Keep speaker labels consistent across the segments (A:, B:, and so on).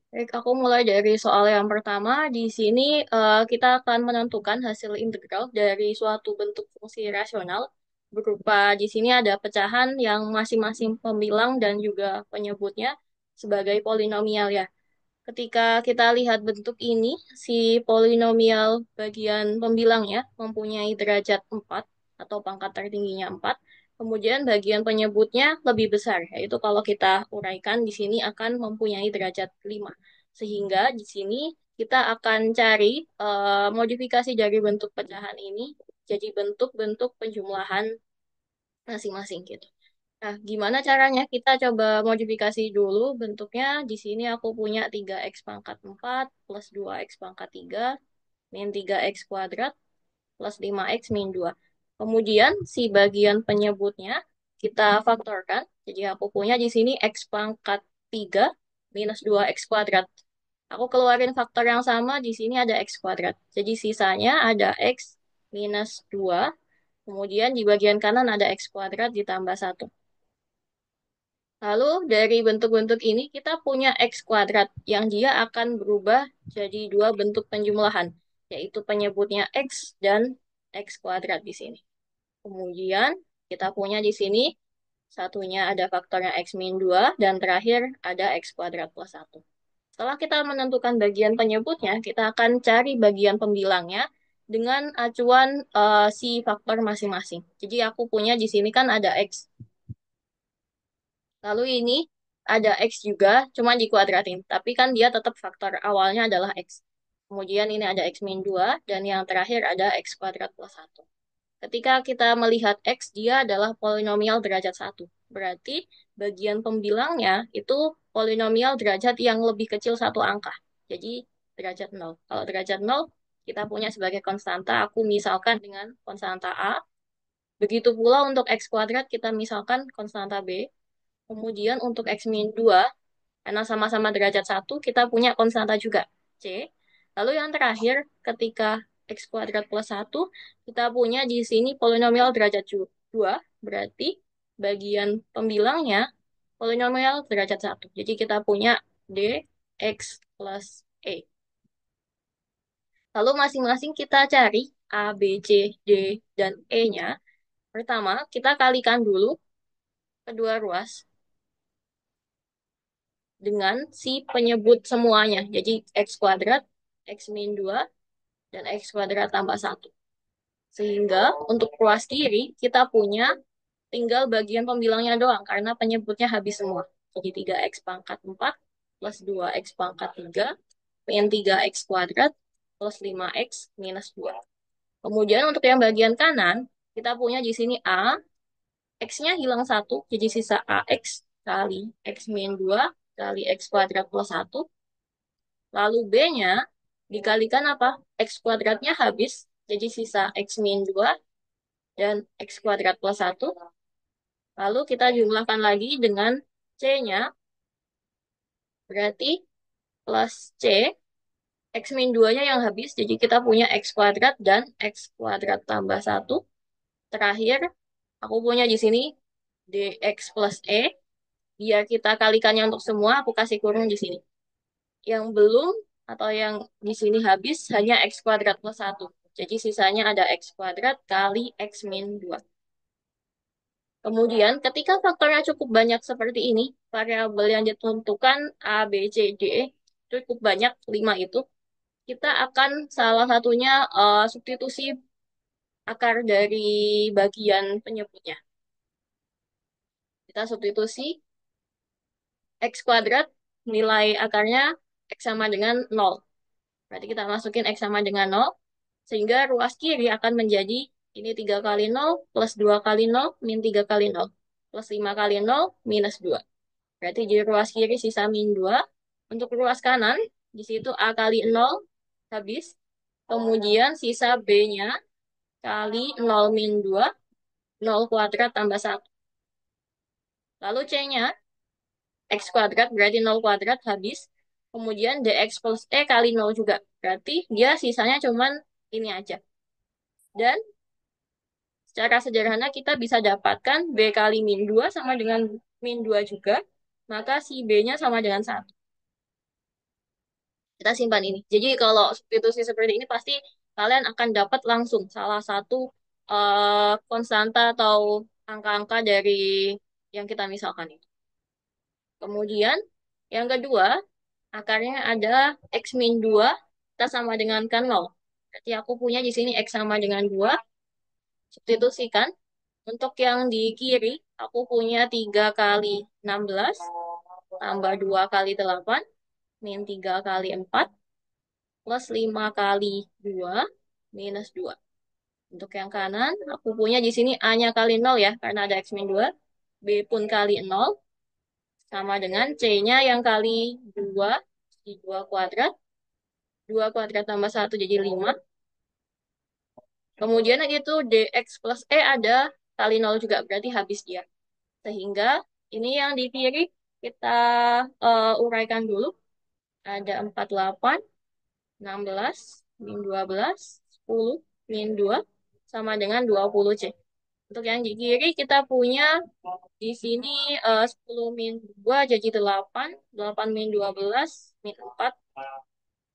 A: Baik, aku mulai dari soal yang pertama. Di sini kita akan menentukan hasil integral dari suatu bentuk fungsi rasional berupa di sini ada pecahan yang masing-masing pembilang dan juga penyebutnya sebagai polinomial ya. Ketika kita lihat bentuk ini, si polinomial bagian pembilangnya mempunyai derajat 4 atau pangkat tertingginya 4. Kemudian bagian penyebutnya lebih besar, yaitu kalau kita uraikan di sini akan mempunyai derajat 5. Sehingga di sini kita akan cari modifikasi dari bentuk pecahan ini jadi bentuk-bentuk penjumlahan masing-masing gitu. Nah, gimana caranya? Kita coba modifikasi dulu bentuknya. Di sini aku punya 3x pangkat 4 plus 2x pangkat 3 min 3x kuadrat plus 5x min 2. Kemudian si bagian penyebutnya kita faktorkan. Jadi aku punya di sini x pangkat 3 minus 2x kuadrat. Aku keluarin faktor yang sama, di sini ada x kuadrat. Jadi sisanya ada x minus 2. Kemudian di bagian kanan ada x kuadrat ditambah 1. Lalu dari bentuk-bentuk ini kita punya X kuadrat yang dia akan berubah jadi dua bentuk penjumlahan, yaitu penyebutnya X dan X kuadrat di sini. Kemudian kita punya di sini satunya ada faktornya X min 2 dan terakhir ada X kuadrat plus 1. Setelah kita menentukan bagian penyebutnya, kita akan cari bagian pembilangnya dengan acuan si faktor masing-masing. Jadi aku punya di sini kan ada X. Lalu ini ada X juga, cuma dikuadratin. Tapi kan dia tetap faktor awalnya adalah X. Kemudian ini ada X min 2, dan yang terakhir ada X kuadrat plus 1. Ketika kita melihat X, dia adalah polinomial derajat 1. Berarti bagian pembilangnya itu polinomial derajat yang lebih kecil satu angka. Jadi derajat 0. Kalau derajat 0, kita punya sebagai konstanta, aku misalkan dengan konstanta A. Begitu pula untuk X kuadrat, kita misalkan konstanta B. Kemudian untuk X min 2, karena sama-sama derajat 1, kita punya konstanta juga, C. Lalu yang terakhir, ketika X kuadrat plus 1, kita punya di sini polinomial derajat 2, berarti bagian pembilangnya polinomial derajat 1. Jadi kita punya D, X plus E. Lalu masing-masing kita cari A, B, C, D, dan E-nya. Pertama, kita kalikan dulu kedua ruas dengan si penyebut semuanya. Jadi X kuadrat, X min 2, dan X kuadrat tambah 1. Sehingga untuk ruas kiri kita punya tinggal bagian pembilangnya doang karena penyebutnya habis semua. Jadi 3X pangkat 4 plus 2X pangkat 3 min 3X kuadrat plus 5X minus 2. Kemudian untuk yang bagian kanan, kita punya di sini A, X-nya hilang 1, jadi sisa AX kali X min 2 kali X kuadrat plus 1. Lalu B-nya dikalikan apa? X kuadratnya habis, jadi sisa X min 2 dan X kuadrat plus 1. Lalu kita jumlahkan lagi dengan C-nya, berarti plus C, X min 2-nya yang habis, jadi kita punya X kuadrat dan X kuadrat tambah 1. Terakhir, aku punya di sini DX plus E, biar kita kalikannya untuk semua, aku kasih kurung di sini. Yang belum atau yang di sini habis hanya X kuadrat plus 1. Jadi sisanya ada X kuadrat kali X min 2. Kemudian ketika faktornya cukup banyak seperti ini, variabel yang ditentukan A, B, C, D, cukup banyak, 5 itu, kita akan salah satunya substitusi akar dari bagian penyebutnya. Kita substitusi X kuadrat, nilai akarnya X sama dengan 0. Berarti kita masukin X sama dengan 0, sehingga ruas kiri akan menjadi ini 3 kali 0 plus 2 kali 0 min 3 kali 0 plus 5 kali 0 minus 2. Berarti di ruas kiri sisa min 2. Untuk ruas kanan, di situ A kali 0 habis. Kemudian sisa B-nya kali 0 min 2, 0 kuadrat tambah 1. Lalu C-nya, X kuadrat berarti 0 kuadrat habis. Kemudian DX plus E kali 0 juga. Berarti dia sisanya cuman ini aja. Dan secara sederhana kita bisa dapatkan B kali min 2 sama dengan min 2 juga. Maka si B-nya sama dengan 1. Kita simpan ini. Jadi kalau substitusi seperti ini pasti kalian akan dapat langsung salah satu konstanta atau angka-angka dari yang kita misalkan itu. Kemudian yang kedua, akarnya ada X min 2, kita sama dengan kan 0. Berarti aku punya di sini X sama dengan 2, substitusikan. Untuk yang di kiri, aku punya 3 kali 16, tambah 2 kali 8, min 3 kali 4, plus 5 kali 2, minus 2. Untuk yang kanan, aku punya di sini A-nya kali 0 ya, karena ada X min 2. B pun kali 0, sama dengan C-nya yang kali 2, di 2 kuadrat. 2 kuadrat tambah 1 jadi 5. Kemudian itu dx plus E ada kali 0 juga, berarti habis dia. Sehingga ini yang di kiri kita uraikan dulu. Ada 48, 16, min 12, 10, min 2, sama dengan 20C. Untuk yang di kiri kita punya di sini 10 min 2 jadi 8, 8 min 12, min 4,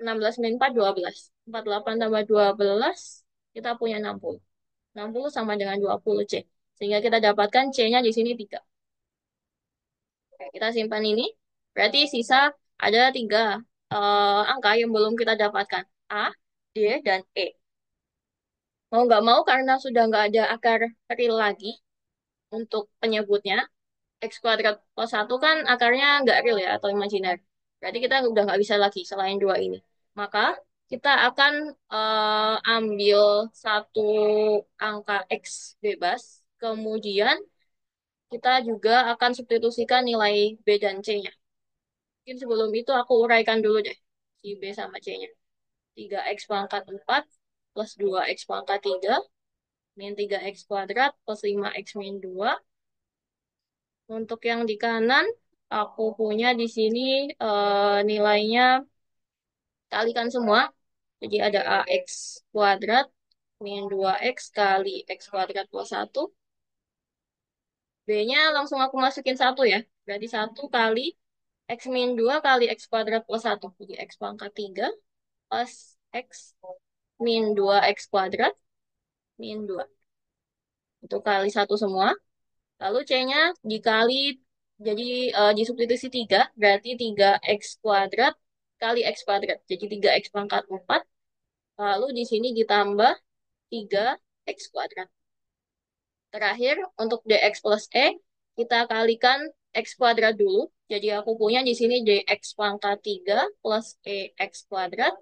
A: 16 min 4, 12. 48 tambah 12, kita punya 60. 60 sama dengan 20C. Sehingga kita dapatkan C-nya di sini 3. Oke, kita simpan ini. Berarti sisa ada 3 angka yang belum kita dapatkan. A, D, dan E. Mau nggak mau karena sudah nggak ada akar real lagi untuk penyebutnya. X kuadrat plus 1 kan akarnya nggak real ya atau imajiner. Berarti kita udah nggak bisa lagi selain dua ini. Maka kita akan ambil satu angka X bebas. Kemudian kita juga akan substitusikan nilai B dan C-nya. Mungkin sebelum itu aku uraikan dulu deh si B sama C-nya. 3x pangkat 4 plus 2x pangkat 3 min 3x kuadrat plus 5x min 2. Untuk yang di kanan, aku punya di sini nilainya kalikan semua. Jadi ada ax kuadrat min 2x kali x kuadrat plus 1. B-nya langsung aku masukin 1 ya. Berarti 1 kali x min 2 kali x kuadrat plus 1. Jadi x pangkat 3 plus x min 2x kuadrat min 2. Itu kali 1 semua. Lalu C-nya dikali, jadi disubstitusi 3, berarti 3x kuadrat kali x kuadrat. Jadi 3x pangkat 4. Lalu di sini ditambah 3x kuadrat. Terakhir, untuk dx plus E, kita kalikan x kuadrat dulu. Jadi aku punya di sini dx pangkat 3 plus EX kuadrat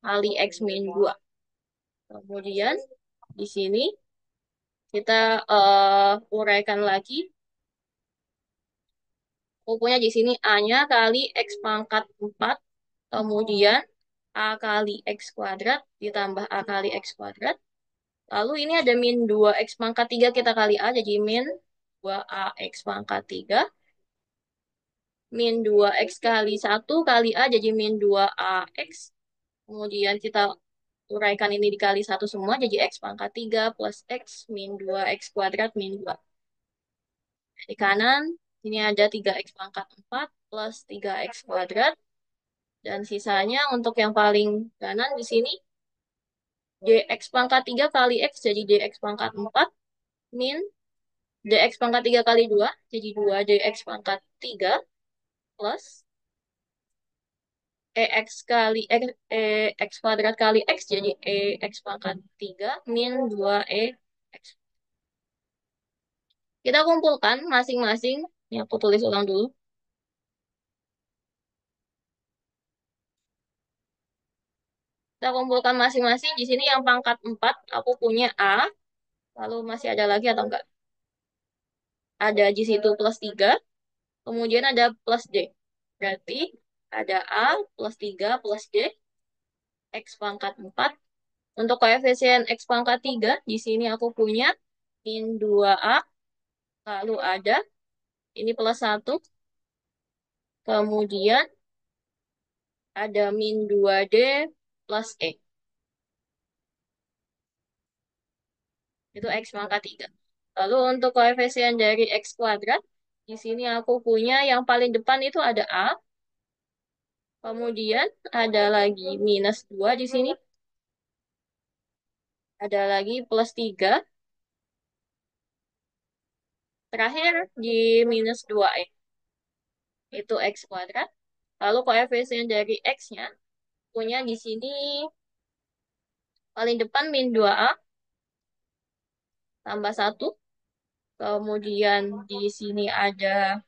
A: kali x min 2. Kemudian di sini kita uraikan lagi. Aku punya di sini A-nya kali X pangkat 4. Kemudian A kali X kuadrat ditambah A kali X kuadrat. Lalu ini ada min 2X pangkat 3 kita kali A. Jadi min 2AX pangkat 3. Min 2X kali 1 kali A. Jadi min 2AX. Kemudian kita uraikan ini dikali 1 semua. Jadi X pangkat 3 plus X min 2X kuadrat min 2. Di kanan ini ada 3X pangkat 4 plus 3X kuadrat. Dan sisanya untuk yang paling kanan di sini, dx pangkat 3 kali x jadi dx pangkat 4 min dx pangkat 3 kali 2 jadi 2 dx pangkat 3 plus ex kali x kuadrat kali x jadi x pangkat 3 min 2 x. Kita kumpulkan masing-masing. Ini aku tulis ulang dulu. Kita kumpulkan masing-masing. Di sini yang pangkat 4 aku punya A. Lalu masih ada lagi atau enggak? Ada di situ plus 3. Kemudian ada plus D. Berarti ada A plus 3 plus D, X pangkat 4. Untuk koefisien X pangkat 3, di sini aku punya min 2A, lalu ada ini plus 1, kemudian ada min 2D plus E. Itu X pangkat 3. Lalu untuk koefisien dari X kuadrat, di sini aku punya yang paling depan itu ada A, Kemudian ada lagi minus 2 di sini. Ada lagi plus 3. Terakhir di minus 2 itu X kuadrat. Lalu koefisien dari X-nya punya di sini paling depan min 2A tambah 1. Kemudian di sini ada,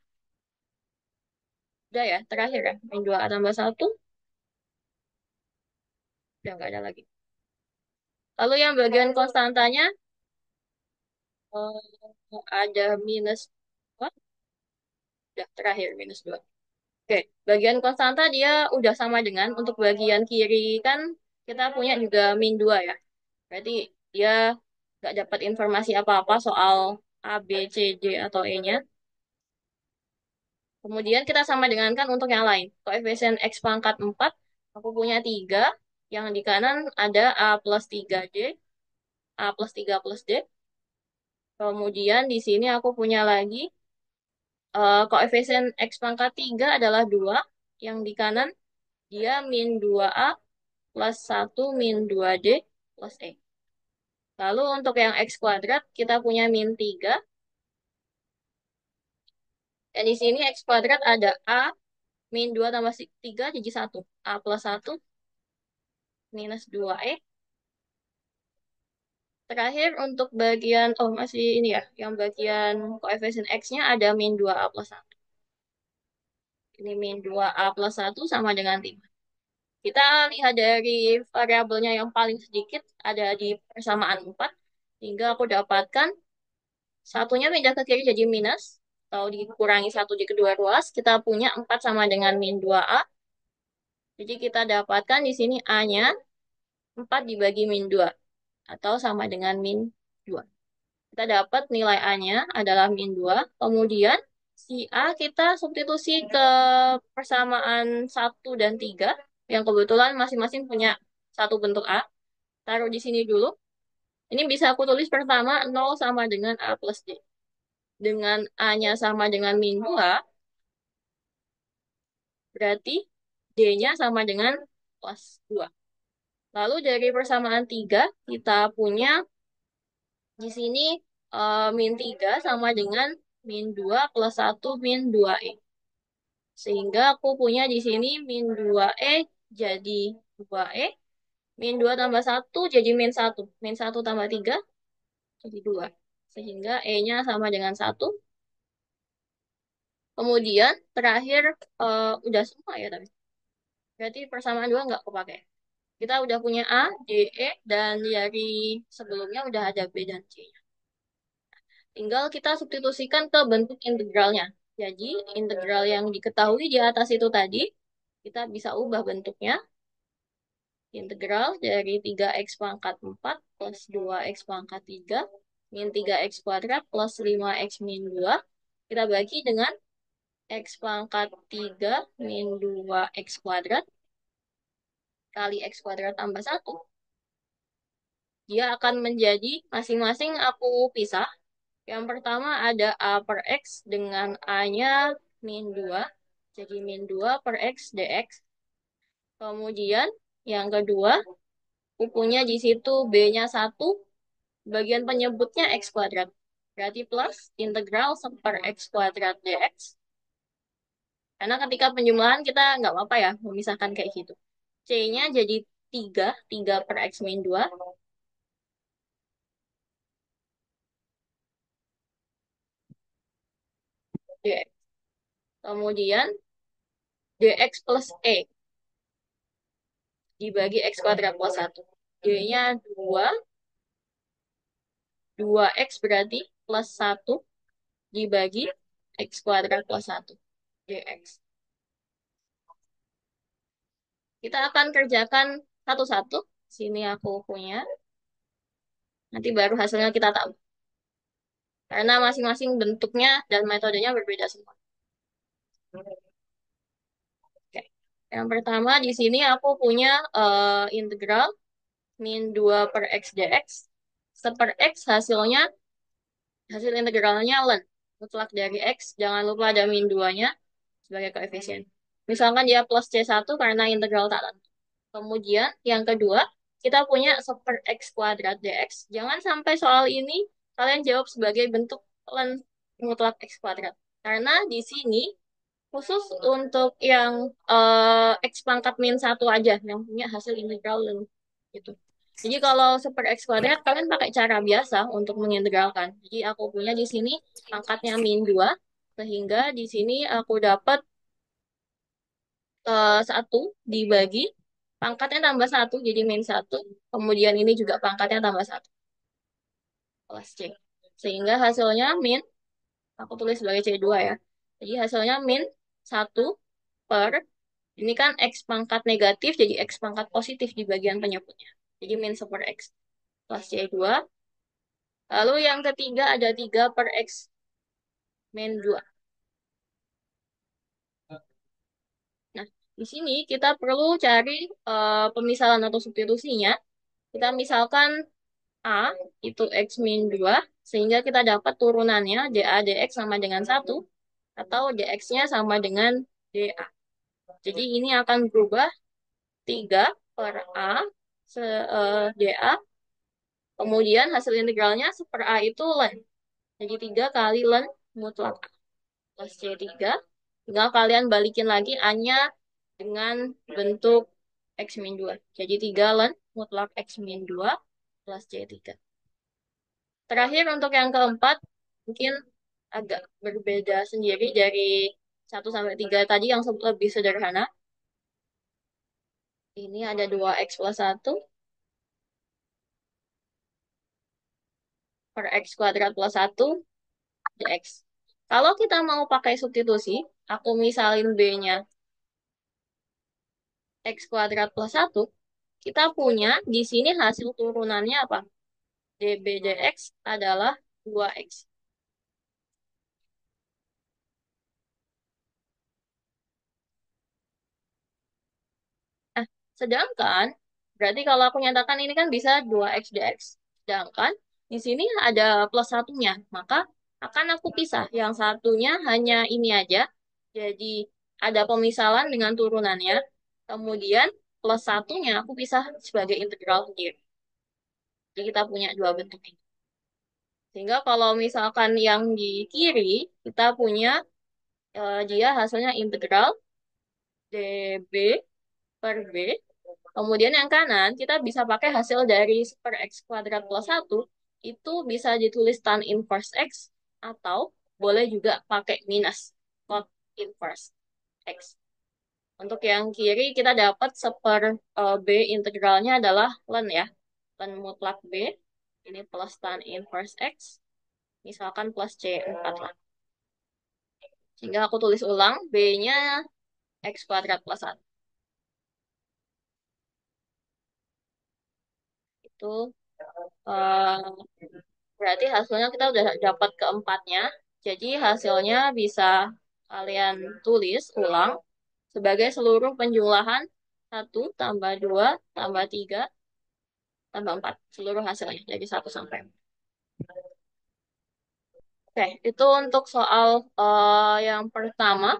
A: udah ya, terakhir ya, min 2A tambah 1. Udah nggak ada lagi. Lalu yang bagian konstantanya ada minus 2. Udah terakhir minus 2. Oke, bagian konstanta dia udah sama dengan untuk bagian kiri kan kita punya juga min 2 ya. Berarti dia nggak dapat informasi apa-apa soal A, B, C, D, atau E-nya. Kemudian kita sama dengankan untuk yang lain. Koefisien X pangkat 4, aku punya 3. Yang di kanan ada A plus 3D, A plus 3 plus D. Kemudian di sini aku punya lagi koefisien X pangkat 3 adalah 2. Yang di kanan dia min 2A plus 1 min 2D plus E. Lalu untuk yang X kuadrat kita punya min 3. Dan di sini X kuadrat ada A min 2 tambah 3 jadi 1. A plus 1 minus 2E. Terakhir untuk bagian, oh masih ini ya, yang bagian koefisien X-nya ada min 2A plus 1. Ini min 2A plus 1 sama dengan 5. Kita lihat dari variabelnya yang paling sedikit ada di persamaan 4. Hingga aku dapatkan satunya pindah ke kiri jadi minus. Atau dikurangi 1 di kedua ruas. Kita punya 4 sama dengan min 2A. Jadi kita dapatkan di sini A-nya 4 dibagi min 2. Atau sama dengan min 2. Kita dapat nilai A-nya adalah min 2. Kemudian si A kita substitusi ke persamaan 1 dan 3. Yang kebetulan masing-masing punya satu bentuk A. Taruh di sini dulu. Ini bisa aku tulis pertama 0 sama dengan A plus D. Dengan A-nya sama dengan min 2, berarti D-nya sama dengan plus 2. Lalu dari persamaan 3, kita punya di sini min 3 sama dengan min 2 plus 1 min 2E. Sehingga aku punya di sini min 2E jadi 2E. Min 2 tambah 1 jadi min 1. Min 1 tambah 3 jadi 2. Sehingga E-nya sama dengan 1. Kemudian terakhir udah semua ya tapi. Berarti persamaan 2 nggak kepakai. Kita udah punya A, D, E, dan dari sebelumnya udah ada B dan C-nya. Tinggal kita substitusikan ke bentuk integralnya. Jadi, integral yang diketahui di atas itu tadi, kita bisa ubah bentuknya. Integral dari 3x pangkat 4 plus 2x pangkat 3 min 3x kuadrat plus 5x min 2. Kita bagi dengan x pangkat 3 min 2x kuadrat kali x kuadrat tambah 1. Dia akan menjadi masing-masing aku pisah. Yang pertama ada A per X dengan A-nya min 2. Jadi min 2 per X dx. Kemudian yang kedua, aku punya di situ B-nya 1. Bagian penyebutnya X kuadrat. Berarti plus integral 1 per X kuadrat dx. Karena ketika penjumlahan kita nggak apa-apa ya memisahkan kayak gitu. C-nya jadi 3. 3 per X min 2 dx. Kemudian dx plus E dibagi X kuadrat plus 1. D-nya 2. 2X berarti plus 1 dibagi X kuadrat plus 1. Dx. Kita akan kerjakan satu-satu. Sini aku punya. Nanti baru hasilnya kita tahu. Karena masing-masing bentuknya dan metodenya berbeda semua. Oke. Yang pertama di sini aku punya integral min 2 per X dx. Seper X hasilnya, hasil integralnya ln. Mutlak dari X, jangan lupa ada min 2-nya sebagai koefisien. Misalkan dia plus C1 karena integral tak tentu. Kemudian yang kedua, kita punya super X kuadrat dx. Jangan sampai soal ini kalian jawab sebagai bentuk ln mutlak X kuadrat. Karena di sini khusus untuk yang X pangkat min satu aja yang punya hasil integral ln gitu. Jadi kalau super X kuadrat kalian pakai cara biasa untuk mengintegralkan. Jadi aku punya di sini pangkatnya min 2 sehingga di sini aku dapat 1 dibagi pangkatnya tambah 1 jadi min 1. Kemudian ini juga pangkatnya tambah 1 plus C. Sehingga hasilnya min, aku tulis sebagai C2 ya. Jadi hasilnya min 1 per, ini kan X pangkat negatif jadi X pangkat positif di bagian penyebutnya. Jadi min 1 per X plus C2. Lalu yang ketiga ada 3 per X min 2. Nah, di sini kita perlu cari pemisalan atau substitusinya. Kita misalkan A itu X min 2, sehingga kita dapat turunannya dA dx sama dengan 1, atau dx-nya sama dengan dA. Jadi ini akan berubah 3 per A dA, kemudian hasil integralnya per A itu ln. Jadi 3 kali ln mutlak A plus C3. Tinggal kalian balikin lagi A-nya dengan bentuk X min 2. Jadi 3 ln mutlak X min 2 plus C3. Terakhir untuk yang keempat, mungkin agak berbeda sendiri dari 1 sampai 3 tadi yang lebih sederhana. Ini ada 2X plus 1 per X kuadrat plus 1 dx. Kalau kita mau pakai substitusi, aku misalin B-nya X kuadrat plus 1, kita punya di sini hasil turunannya apa? dB dx adalah 2X. Nah, sedangkan, berarti kalau aku nyatakan ini kan bisa 2x dx. Sedangkan di sini ada plus satunya, maka akan aku pisah. Yang satunya hanya ini aja. Jadi ada pemisalan dengan turunannya. Kemudian plus satunya aku pisah sebagai integral sendiri. Jadi kita punya dua bentuk ini. Sehingga kalau misalkan yang di kiri, kita punya dia hasilnya integral dB per B. Kemudian yang kanan, kita bisa pakai hasil dari per X kuadrat plus 1, itu bisa ditulis tan inverse X, atau boleh juga pakai minus cot inverse X. Untuk yang kiri, kita dapat B integralnya adalah ln ya. Ln mutlak B, ini plus tan inverse X, misalkan plus C4 lah. Sehingga aku tulis ulang, B-nya X kuadrat plus 1. Itu eh, berarti hasilnya kita udah dapat keempatnya. Jadi hasilnya bisa kalian tulis ulang sebagai seluruh penjumlahan 1 tambah 2 tambah 3 tambah 4. Seluruh hasilnya dari 1 sampai 4. Oke, itu untuk soal yang pertama.